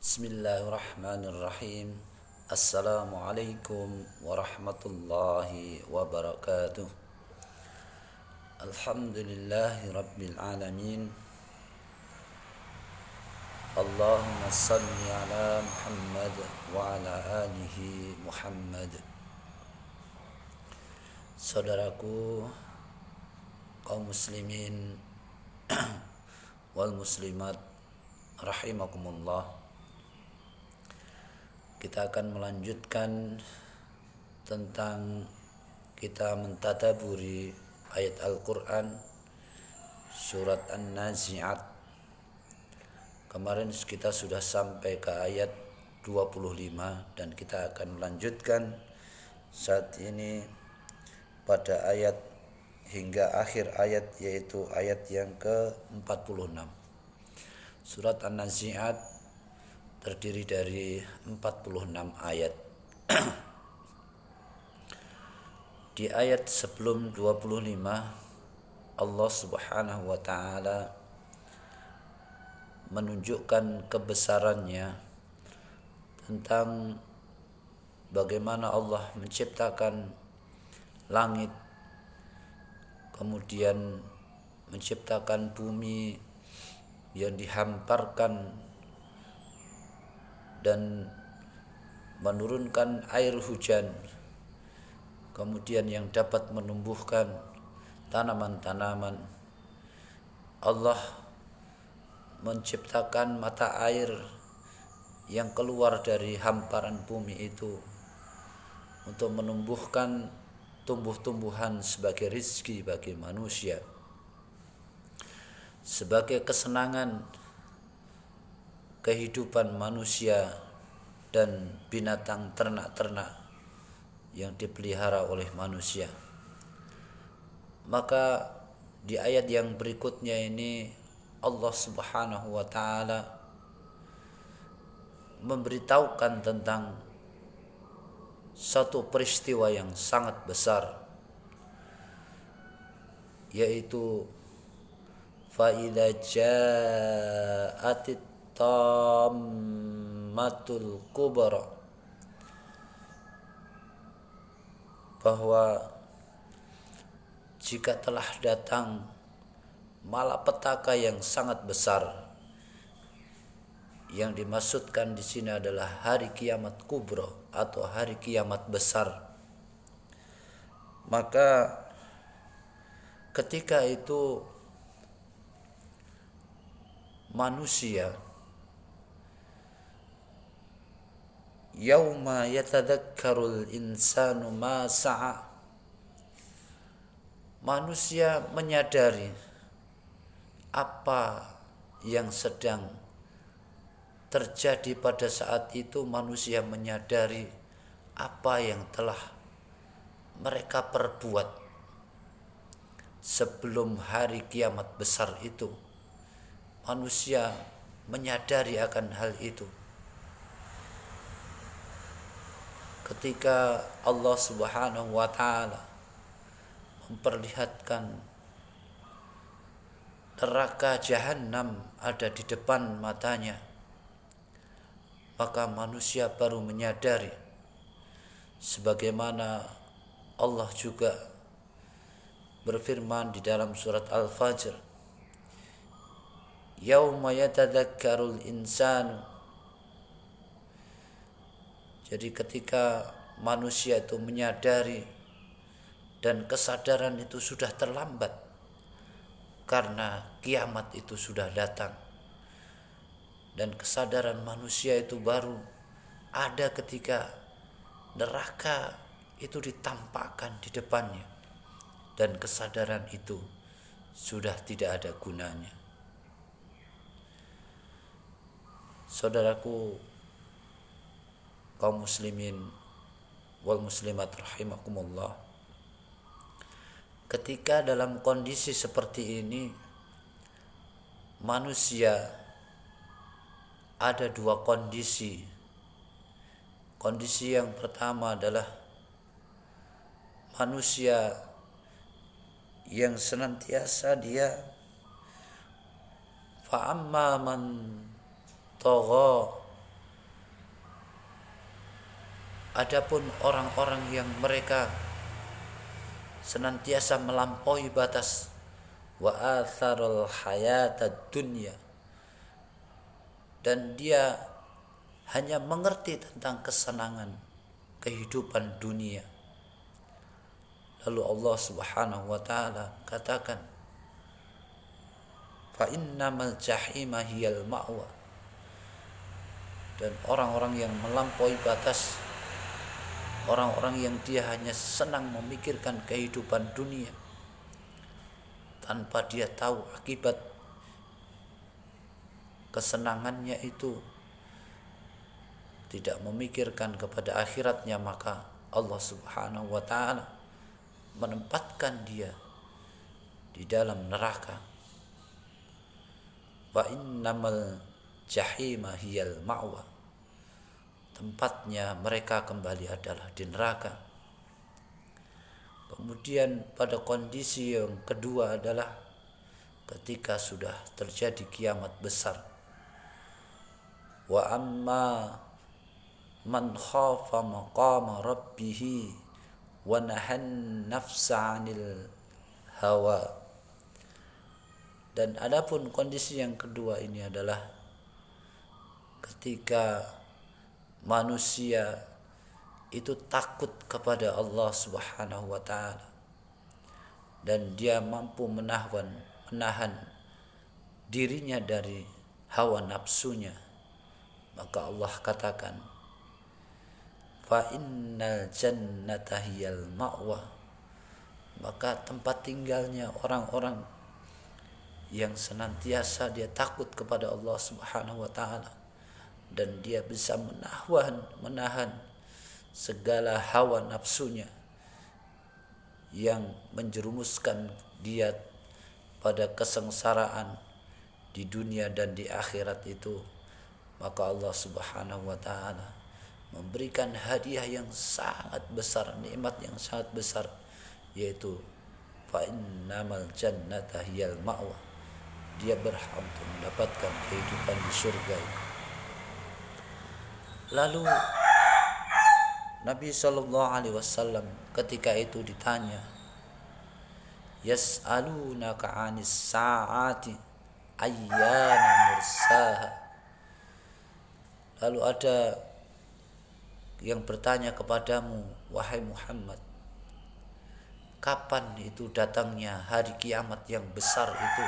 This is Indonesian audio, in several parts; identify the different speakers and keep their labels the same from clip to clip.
Speaker 1: Bismillahirrahmanirrahim. Assalamualaikum warahmatullahi wabarakatuh. Alhamdulillahi rabbil alamin. Allahumma salli ala Muhammad wa ala alihi Muhammad. Saudaraku kaum muslimin wal muslimat rahimakumullah, kita akan melanjutkan tentang kita mentadaburi ayat Al-Quran surat An-Nazi'at. Kemarin kita sudah sampai ke ayat 25 dan kita akan melanjutkan saat ini pada ayat hingga akhir ayat, yaitu ayat yang ke-46. Surat An-Nazi'at terdiri dari 46 ayat. Di ayat sebelum 25 Allah Subhanahu wa taala menunjukkan kebesarannya tentang bagaimana Allah menciptakan langit, kemudian menciptakan bumi yang dihamparkan dan menurunkan air hujan, kemudian yang dapat menumbuhkan tanaman-tanaman. Allah menciptakan mata air yang keluar dari hamparan bumi itu untuk menumbuhkan tumbuh-tumbuhan sebagai rizki bagi manusia, sebagai kesenangan kehidupan manusia dan binatang ternak-ternak yang dipelihara oleh manusia. Maka di ayat yang berikutnya ini Allah Subhanahu wa taala memberitahukan tentang satu peristiwa yang sangat besar, yaitu فَإِذَا جَاءَتِ الطَّامَّةُ الْكُبْرَى, bahwa jika telah datang malapetaka yang sangat besar. Yang dimaksudkan di sini adalah hari kiamat kubra atau hari kiamat besar. Maka ketika itu manusia yauma yatadzakkarul insanu ma sa'a, manusia menyadari apa yang sedang terjadi pada saat itu. Manusia menyadari apa yang telah mereka perbuat sebelum hari kiamat besar itu. Manusia menyadari akan hal itu ketika Allah Subhanahu wa taala memperlihatkan neraka jahanam ada di depan matanya. Maka manusia baru menyadari, sebagaimana Allah juga berfirman di dalam surat Al-Fajr, yauma yatadzakkarul insanu. Jadi ketika manusia itu menyadari dan kesadaran itu sudah terlambat karena kiamat itu sudah datang. Dan kesadaran manusia itu baru ada ketika neraka itu ditampakkan di depannya, dan kesadaran itu sudah tidak ada gunanya. Saudaraku kaum muslimin wal muslimat rahimakumullah, ketika dalam kondisi seperti ini manusia ada dua kondisi. Kondisi yang pertama adalah manusia yang senantiasa dia fa'amma man tagha Adapun orang-orang yang mereka senantiasa melampaui batas wa atharul hayatad dunya, dan dia hanya mengerti tentang kesenangan kehidupan dunia. Lalu Allah Subhanahu wa taala katakan, fa innamal jahima hiyal ma'wa. Dan orang-orang yang melampaui batas, orang-orang yang dia hanya senang memikirkan kehidupan dunia tanpa dia tahu akibat kesenangannya itu, tidak memikirkan kepada akhiratnya, maka Allah Subhanahu wa taala menempatkan dia di dalam neraka. Wa innamal jahima hiyal ma'wa. Tempatnya mereka kembali adalah di neraka. Kemudian pada kondisi yang kedua adalah ketika sudah terjadi kiamat besar. Wa amma man khafa maqama rabbih wa nahan nafsa 'anil hawa. Dan adapun kondisi yang kedua ini adalah ketika manusia itu takut kepada Allah Subhanahu wa taala dan dia mampu menahan dirinya dari hawa nafsunya, maka Allah katakan, fa innal jannata hiyal ma'wa. Maka tempat tinggalnya orang-orang yang senantiasa dia takut kepada Allah Subhanahu wa taala dan dia bisa menahan segala hawa nafsunya yang menjerumuskan dia pada kesengsaraan di dunia dan di akhirat itu, maka Allah Subhanahu wa taala memberikan hadiah yang sangat besar, nikmat yang sangat besar, yaitu fa innamal jannata hiyal ma'wa. Dia berhak untuk mendapatkan kehidupan di surga ini. Lalu Nabi SAW ketika itu ditanya, yas'alunaka 'anis sa'ati ayyana mursaha. Lalu ada yang bertanya kepadamu, wahai Muhammad, kapan itu datangnya hari kiamat yang besar itu?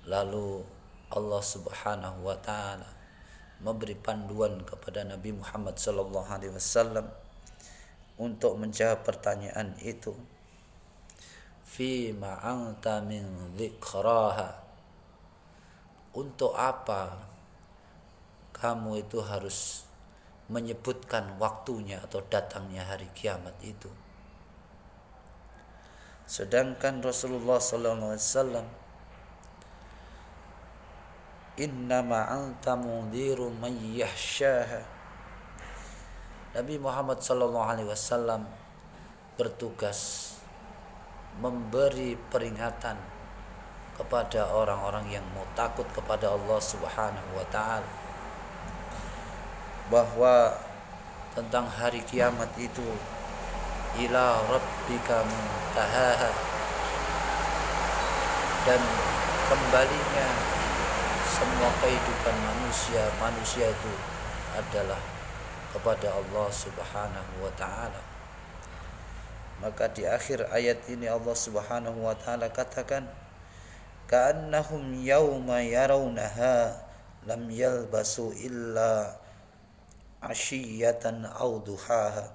Speaker 1: Lalu Allah Subhanahu wa taala memberi panduan kepada Nabi Muhammad SAW untuk menjawab pertanyaan itu. Fi ma anta min dzikraha. Untuk apa kamu itu harus menyebutkan waktunya atau datangnya hari kiamat itu? Sedangkan Rasulullah SAW, innama anta mundhiru man yahsyaha. Nabi Muhammad SAW bertugas memberi peringatan kepada orang-orang yang mau takut kepada Allah Subhanahu wa taala bahwa tentang hari kiamat itu, ila rabbika muntahaha, dan kembalinya semua kehidupan manusia itu adalah kepada Allah Subhanahu wa taala. Maka di akhir ayat ini Allah Subhanahu wa taala katakan, ka'annahum yauma yarawnaha lam yalbasu illa ashiyatan aw duhaha.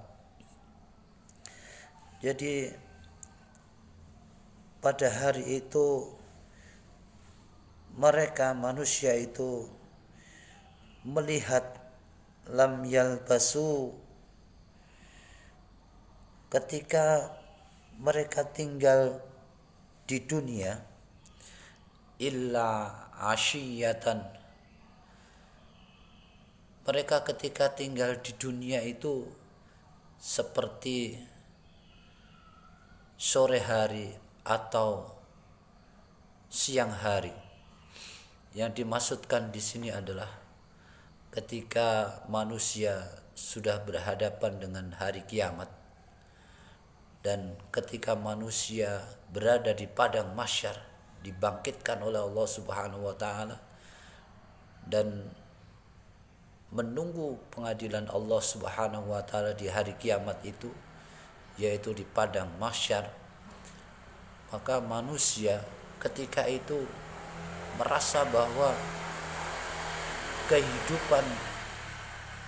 Speaker 1: Jadi pada hari itu mereka manusia itu melihat lam yalbasu, ketika mereka tinggal di dunia, illa ashiyatan. Mereka ketika tinggal di dunia itu seperti sore hari atau siang hari. Yang dimaksudkan di sini adalah ketika manusia sudah berhadapan dengan hari kiamat, dan ketika manusia berada di padang mahsyar, dibangkitkan oleh Allah Subhanahu wa taala dan menunggu pengadilan Allah Subhanahu wa taala di hari kiamat itu, yaitu di padang mahsyar, maka manusia ketika itu merasa bahwa kehidupan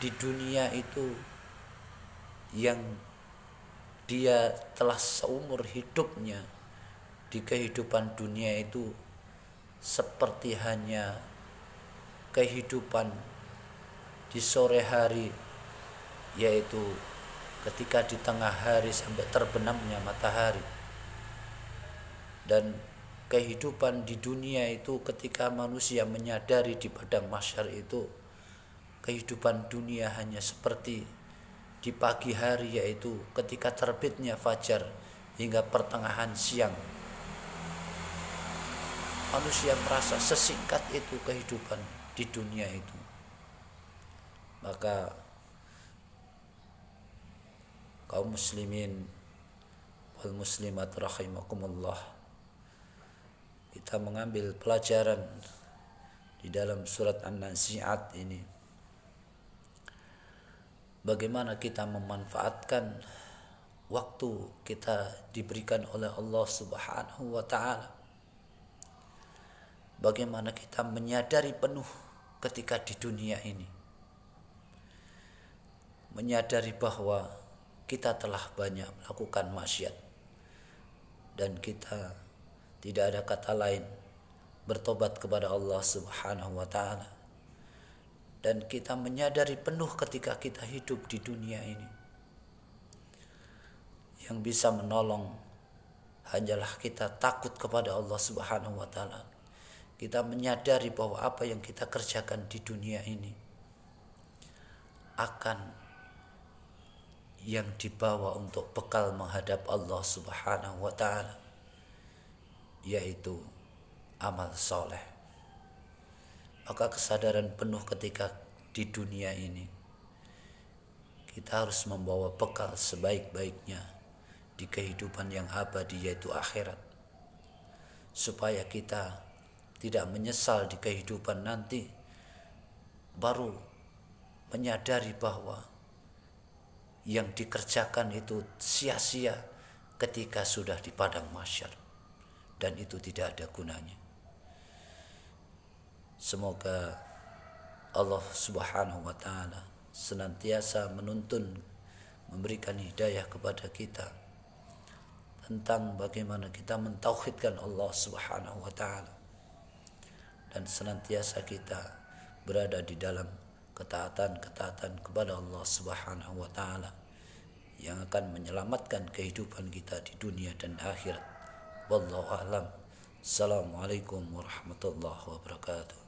Speaker 1: di dunia itu yang dia telah seumur hidupnya di kehidupan dunia itu seperti hanya kehidupan di sore hari, yaitu ketika di tengah hari sampai terbenamnya matahari. Dan kehidupan di dunia itu ketika manusia menyadari di padang mahsyar itu kehidupan dunia hanya seperti di pagi hari, yaitu ketika terbitnya fajar hingga pertengahan siang. Manusia merasa sesingkat itu kehidupan di dunia itu. Maka kaum muslimin wal muslimat rahimakumullah, kita mengambil pelajaran di dalam surat An-Nazi'at ini, bagaimana kita memanfaatkan waktu kita diberikan oleh Allah Subhanahu wa taala. Bagaimana kita menyadari penuh ketika di dunia ini, menyadari bahwa kita telah banyak melakukan maksiat dan kita tidak ada kata lain bertobat kepada Allah Subhanahu wa taala. Dan kita menyadari penuh ketika kita hidup di dunia ini, yang bisa menolong hanyalah kita takut kepada Allah Subhanahu wa taala. Kita menyadari bahwa apa yang kita kerjakan di dunia ini akan yang dibawa untuk bekal menghadap Allah Subhanahu wa taala, yaitu amal soleh. Maka kesadaran penuh ketika di dunia ini, kita harus membawa bekal sebaik-baiknya di kehidupan yang abadi, yaitu akhirat, supaya kita tidak menyesal di kehidupan nanti, baru menyadari bahwa yang dikerjakan itu sia-sia ketika sudah di padang mahsyar, dan itu tidak ada gunanya. Semoga Allah Subhanahu wa taala senantiasa menuntun, memberikan hidayah kepada kita tentang bagaimana kita mentauhidkan Allah Subhanahu wa taala, dan senantiasa kita berada di dalam ketaatan-ketaatan kepada Allah Subhanahu wa taala yang akan menyelamatkan kehidupan kita di dunia dan akhirat. Wallahu a'lam. Assalamualaikum warahmatullahi wabarakatuh.